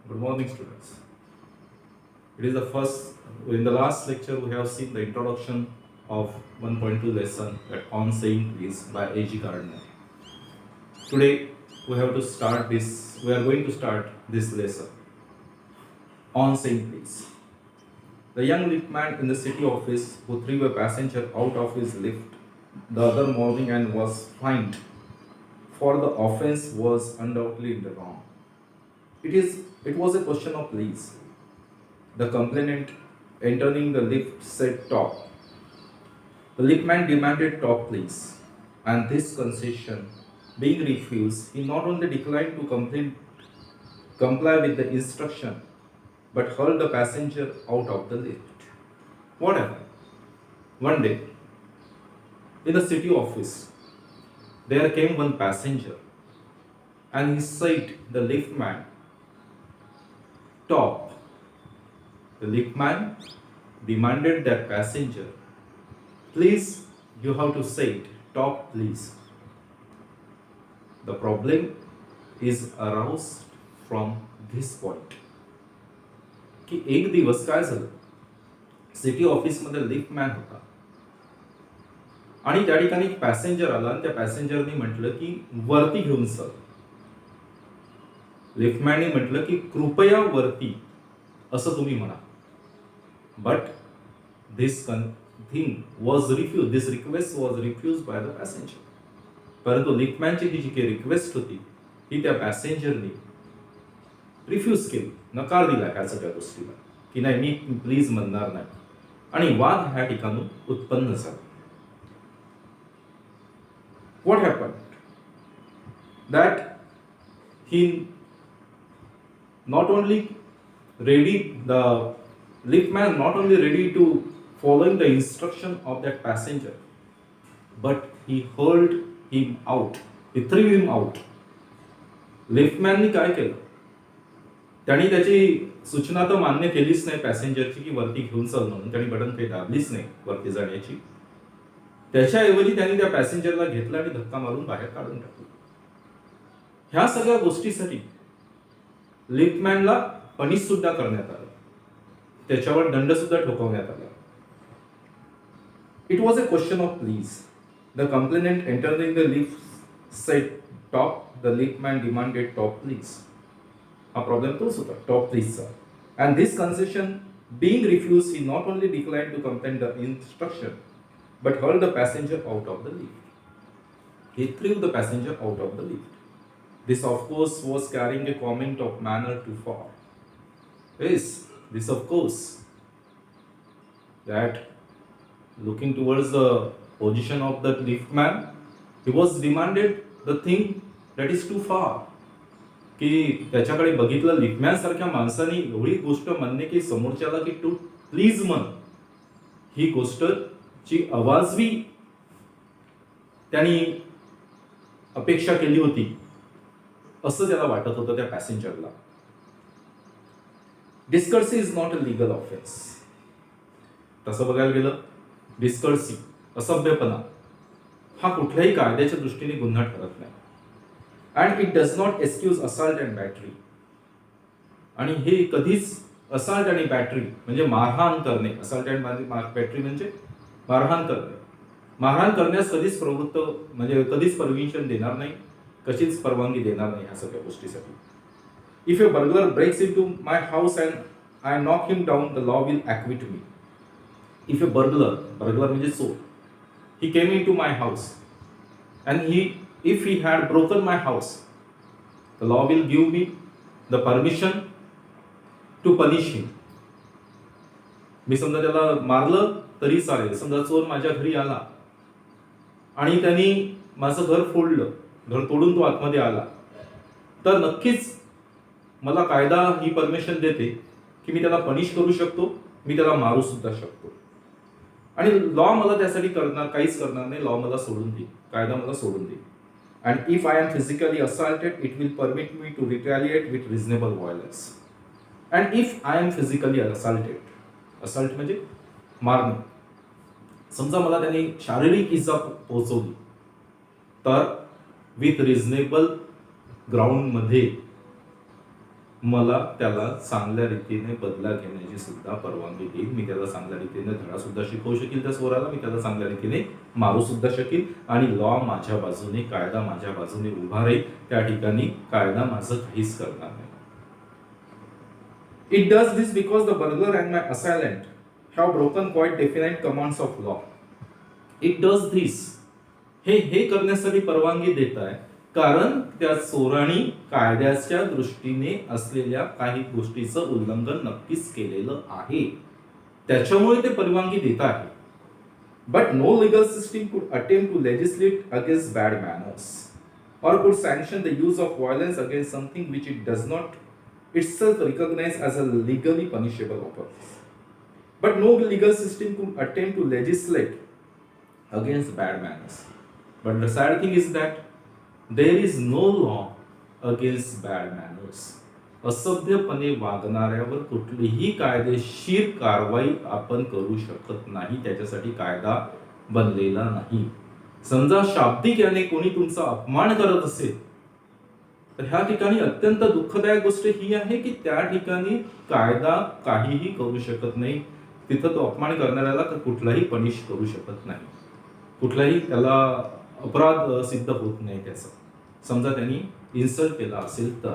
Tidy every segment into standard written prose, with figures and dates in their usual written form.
Good morning, students. It is the first, in the last lecture, we have seen the introduction of 1.2 lesson at On Saying Please by A.G. Gardner. Today, we are going to start this lesson on saying please. The young liftman in the city office who threw a passenger out of his lift the other morning and was fined for the offense was undoubtedly in the wrong. It was a question of please. The complainant entering the lift said top. The liftman demanded top please, and this concession being refused, he not only declined to comply with the instruction, but hurled the passenger out of the lift. What happened? One day, in the city office, there came one passenger, and he said the liftman, top. The liftman demanded that passenger, please, you have to say it, top please. The problem is aroused from this point. की एक दिवस काय झालं, city ऑफिसमध्ये liftman होता आणि त्या ठिकाणी एक पॅसेंजर आला आणि त्या पॅसेंजरने म्हटलं की वरती घेऊन चल. लिफ्टमॅनने म्हटलं की कृपया वरती असं तुम्ही म्हणा. But this thing was refuse, this request was refuse by the passenger. परंतु लिफ्टमॅनची ही जी काही रिक्वेस्ट होती ही त्या पॅसेंजरने रिफ्यूज केली, नकार दिला ह्या सगळ्या गोष्टीला की नाही मी प्लीज म्हणणार नाही, आणि वाद ह्या ठिकाणून उत्पन्न झाला. What happened that he not only ready, the liftman not only ready to following the instruction of that passenger, but he hurled him out, he threw him out. लिफ्टमॅननी काय केलं, त्यांनी त्याची सूचना तर मान्य केलीच नाही पॅसेंजरची की वरती घेऊन चल म्हणून, त्यांनी बटन काही दाबलीच नाही वरती जाण्याची. त्याच्याऐवजी त्यांनी त्या पॅसेंजरला घेतलं आणि धक्का मारून बाहेर काढून टाकलं. ह्या सगळ्या गोष्टीसाठी लिफ्टमॅनला पनिश सुद्धा करण्यात आलं, त्याच्यावर दंड सुद्धा ठोकवण्यात आला. It was a question of please. The complainant entering the lift said top. The liftman demanded top please. हा प्रॉब्लेम तोच होता, टॉप प्लीजचा. And this concession being refused, he not only declined to comply the instruction, but hurled the passenger out of the lift. He threw the passenger out of the lift. This, of course, was carrying a comment of manner too far. Yes, this, of course, that looking towards the position of the liftman, he was demanded the thing that is too far. की त्याच्याकडे बघितलं, liftman सारख्या माणसाने एवढी गोष्ट म्हणणे की समोरच्याला की टू प्लीज म्हण, ही गोष्टची आवाजवी त्यांनी अपेक्षा केली होती असं त्याला वाटत होतं त्या पॅसेंजरला. Discourtesy is not a legal offence. तसं बघायला गेलं, डिस्कर्सी, असभ्यपणा हा कुठल्याही कायद्याच्या दृष्टीने गुन्हा ठरत नाही. And it does not excuse assault and battery. आणि हे कधीच असॉल्ट आणि बॅटरी म्हणजे मारहाण करणे, असॉल्ट अँड बॅटरी म्हणजे मारहाण करणे, मारहाण करण्यास कधीच प्रवृत्त म्हणजे कधीच परमिशन देणार नाही, कशीच परवानगी देणार नाही ह्या सगळ्या गोष्टीसाठी. If a burglar breaks into my house and I knock him down, the law will acquit me. If a burglar म्हणजे चोर, he came into my house and if he had broken my house, the law will give me the permission to punish him. मी समजा त्याला मारलं तरी चालेल. समजा चोर माझ्या घरी आला आणि त्यांनी माझं घर फोडलं, घर तोडून तो आतमध्ये आला, तर नक्कीच मला कायदा ही परमिशन देते की मी त्याला पनिश करू शकतो, मी त्याला मारू सुद्धा शकतो. आणि लॉ मला त्यासाठी काहीच करणार नाही. लॉ मला सोडून देईल, कायदा मला सोडून देईल. And if I am physically assaulted, it will permit me to retaliate with reasonable violence. And if I am physically assaulted, assault म्हणजे मारणं, समजा मला त्यांनी शारीरिक इजा पोहोचवली, तर विथ रिझनेबल ग्राउंड मध्ये मला त्याला चांगल्या रीतीने बदला घेण्याची सुद्धा परवानगी देईल. मी त्याला चांगल्या रीतीने धडा सुद्धा शिकवू शकेल त्या स्वराला. मी त्याला चांगल्या रीतीने मारू सुद्धा शकेल आणि लॉ माझ्या बाजूने, कायदा माझ्या बाजूने उभा राहील. त्या ठिकाणी कायदा माझं काहीच करणार नाही. It does this because the burglar and my assailant have broken quite definite commands of law. It does this, हे करण्यासाठी परवानगी देत आहे कारण त्या चोरांनी कायद्याच्या दृष्टीने असलेल्या काही गोष्टीचं उल्लंघन नक्कीच केलेलं आहे, त्याच्यामुळे ते परवानगी देत आहे. But no legal system could attempt to legislate against bad manners or could sanction the use of violence against something which it does not itself recognize as a legally punishable offense. But no legal system could attempt to legislate against bad manners. But the sad thing is that there is no law against bad manners. असभ्यपणे वागणाऱ्यावर कुठलीही कायदेशीर कारवाई आपण करू शकत नाही, त्याच्यासाठी कायदा बनलेला नाही. समजा शाब्दिक याने कोणी तुमचा अपमान करत असेल तर ह्या ठिकाणी अत्यंत दुःखदायक गोष्ट ही आहे की त्या ठिकाणी कायदा काहीही करू शकत नाही. तिथं तो अपमान करणाऱ्याला कुठलाही पनिश करू शकत नाही, कुठलाही त्याला अपराध सिद्ध होत नाही त्याचा. समजा त्यांनी इन्सल्ट केला असेल तर.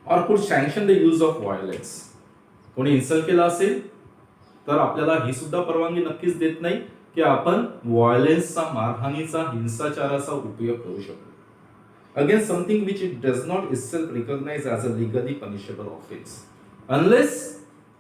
और कुड sanction the use of violence. कोणी इन्सल्ट केला असेल तर आपल्याला ही सुद्धा परवानगी नक्कीच देत नाही की आपण व्हायलन्सचा, मारहाणीचा, हिंसाचाराचा उपयोग करू शकतो against something which it does not itself recognise as a legally punishable offence unless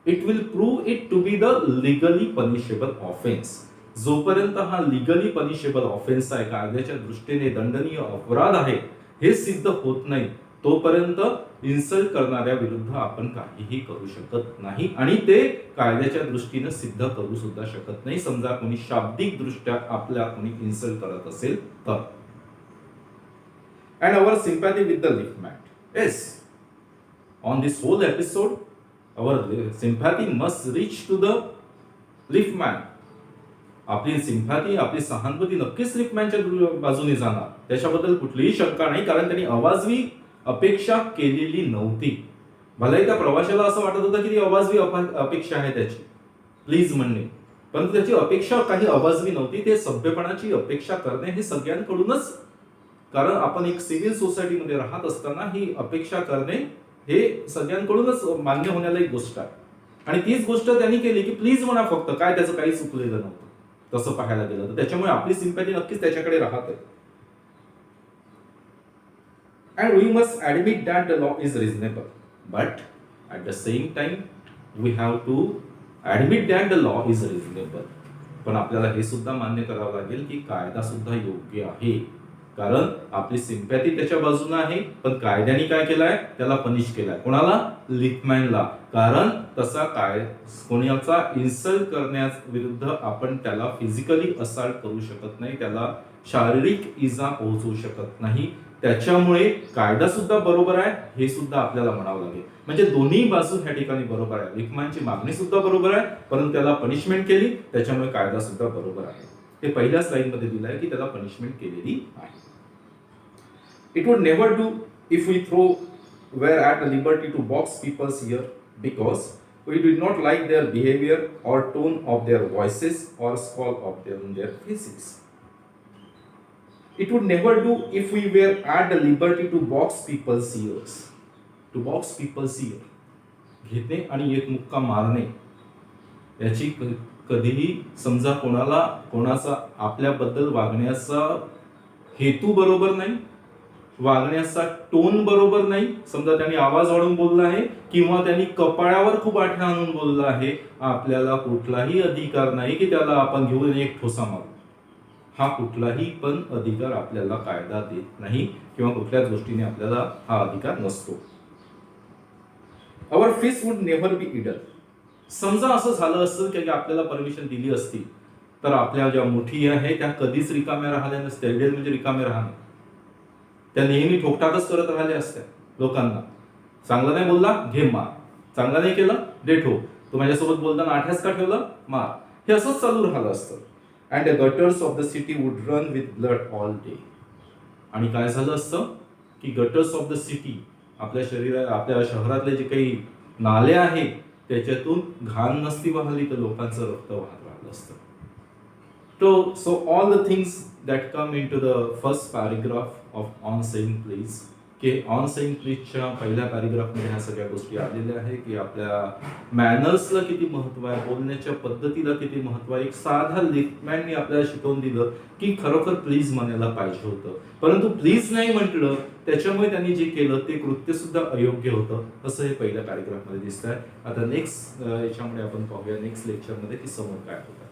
it will prove it to be the legally punishable offence. जोपर्यंत हा लीगली पनिशेबल ऑफेन्स आहे, कायद्याच्या दृष्टीने दंडनीय अपराध आहे, हे सिद्ध होत नाही तोपर्यंत इन्सल्ट करणाऱ्या विरुद्ध आपण काहीही करू शकत नाही आणि ते कायद्याच्या दृष्टीने सिद्ध करू सुद्धा शकत नाही. समजा कोणी शाब्दिक दृष्ट्या आपल्या कोणी इन्सल्ट करत असेल तर. And our sympathy with the liftman. Yes, on this whole episode our sympathy must reach to the liftman. आपली सिम्पॅथी, आपली सहानुभूती नक्कीच लिफ्टमॅनच्या बाजूने जाणार, त्याच्याबद्दल कुठलीही शंका नाही, कारण त्यांनी अवाजवी अपेक्षा केलेली नव्हती. भलेही त्या प्रवाशाला असं वाटत होतं की ती अवाजवी अपेक्षा आहे त्याची, प्लीज म्हणणे, परंतु त्याची अपेक्षा काही अवाजवी नव्हती. ते सभ्यपणाची अपेक्षा करणे हे सगळ्यांकडूनच, कारण आपण एक सिव्हिल सोसायटीमध्ये राहत असताना ही अपेक्षा करणे हे सगळ्यांकडूनच मान्य होण्याला एक गोष्ट आहे. आणि तीच गोष्ट त्यांनी केली की प्लीज म्हणा फक्त, काय त्याचं काही चुकलेलं नव्हतं तसं पाहायला गेलं तर. त्याच्यामुळे आपली सिम्पॅथी नक्कीच त्याच्याकडे राहत आहे. And we must admit that the law is reasonable, but at the same time we have to admit that the law is reasonable. पण आपल्याला हे सुद्धा मान्य करावं लागेल की कायदा सुद्धा योग्य आहे, कारण आपली सिम्पॅथी त्याच्या बाजूने आहे, पण कायद्याने काय केलंय, त्याला पनिश केलाय. कोणाला? लिफ्टमॅनला. कारण तसा काय कोणाचा इन्सल्ट करण्यास विरुद्ध आपण त्याला फिजिकली असॉल्ट करू शकत नाही, त्याला शारीरिक इजा पोहोचवू शकत नाही. त्याच्यामुळे कायदा सुद्धा बरोबर आहे हे सुद्धा आपल्याला म्हणावं लागेल. म्हणजे दोन्ही बाजू ह्या ठिकाणी बरोबर आहे. लिफ्टमॅनची मागणी सुद्धा बरोबर आहे, परंतु त्याला पनिशमेंट केली, त्याच्यामुळे कायदा सुद्धा बरोबर आहे. ते पहिल्या स्लाइड मध्ये दिलं आहे की त्याला पनिशमेंट केलेली आहे. It would never do if we throw were at a liberty to box people's ears because we do not like their behaviour or tone of their voices or scowl of their faces. It would never do if we were at the liberty to box people's ears. To box people's ear. घेणे आणि एक मुक्का मारणे याची कधीही समजा कोणाचा आपल्याबद्दल वागण्याचा हेतू बरोबर नाही, वागण्याचा टोन बरोबर नाही. समजा त्यांनी आवाज वाढवून बोलला आहे किंवा त्यांनी कपाळावर खूप आठ्या आणून बोलला आहे, आपल्याला कुठलाही अधिकार नाही की त्याला आपण घेऊन एक ठोसा मारू. हा कुठलाही पण अधिकार आपल्याला कायदा देत नाही किंवा कुठल्याच गोष्टीने आपल्याला हा अधिकार नसतो. Our fist would never be idle. समजा असं झालं असतं की आपल्याला परमिशन दिली असती तर आपल्या ज्या मुठी आहे त्या कधीच रिकाम्या राहिल्या नसत्या. इडल म्हणजे रिकाम्या राहणे, त्या नेहमी ठोकठाकच करत राहिल्या असत्या लोकांना. चांगला नाही बोलला, घे मार. चांगला नाही केलं, दे ठोक. तू माझ्यासोबत बोलताना आठ्याच का ठेवलं, मार. हे असंच चालू राहिलं असतं. And the gutters of the city would run with blood all day. आणि काय झालं असतं की गटर्स ऑफ द सिटी, आपल्या शहरातले जे काही नाले आहेत त्याच्यातून घाण नसती वाहली तर लोकांचं रक्त वाहत राहिलं असतं. So all the things that come into the first paragraph of On Saying Please, की ऑन सेइंग प्लीजच्या पहिल्या पॅरेग्राफमध्ये ह्या सगळ्या गोष्टी आलेल्या आहे की आपल्या मॅनर्सला किती महत्व आहे, बोलण्याच्या पद्धतीला किती महत्व आहे. एक साधा लिफ्टमॅननी आपल्याला शिकवून दिलं की खरोखर प्लीज म्हणायला पाहिजे होतं, परंतु प्लीज नाही म्हटलं त्याच्यामुळे त्यांनी जे केलं ते कृत्य सुद्धा अयोग्य होतं, असं हे पहिल्या पॅरेग्राफमध्ये दिसत आहे. आता नेक्स्ट याच्यामध्ये आपण पाहूया नेक्स्ट लेक्चरमध्ये की समोर काय होतं.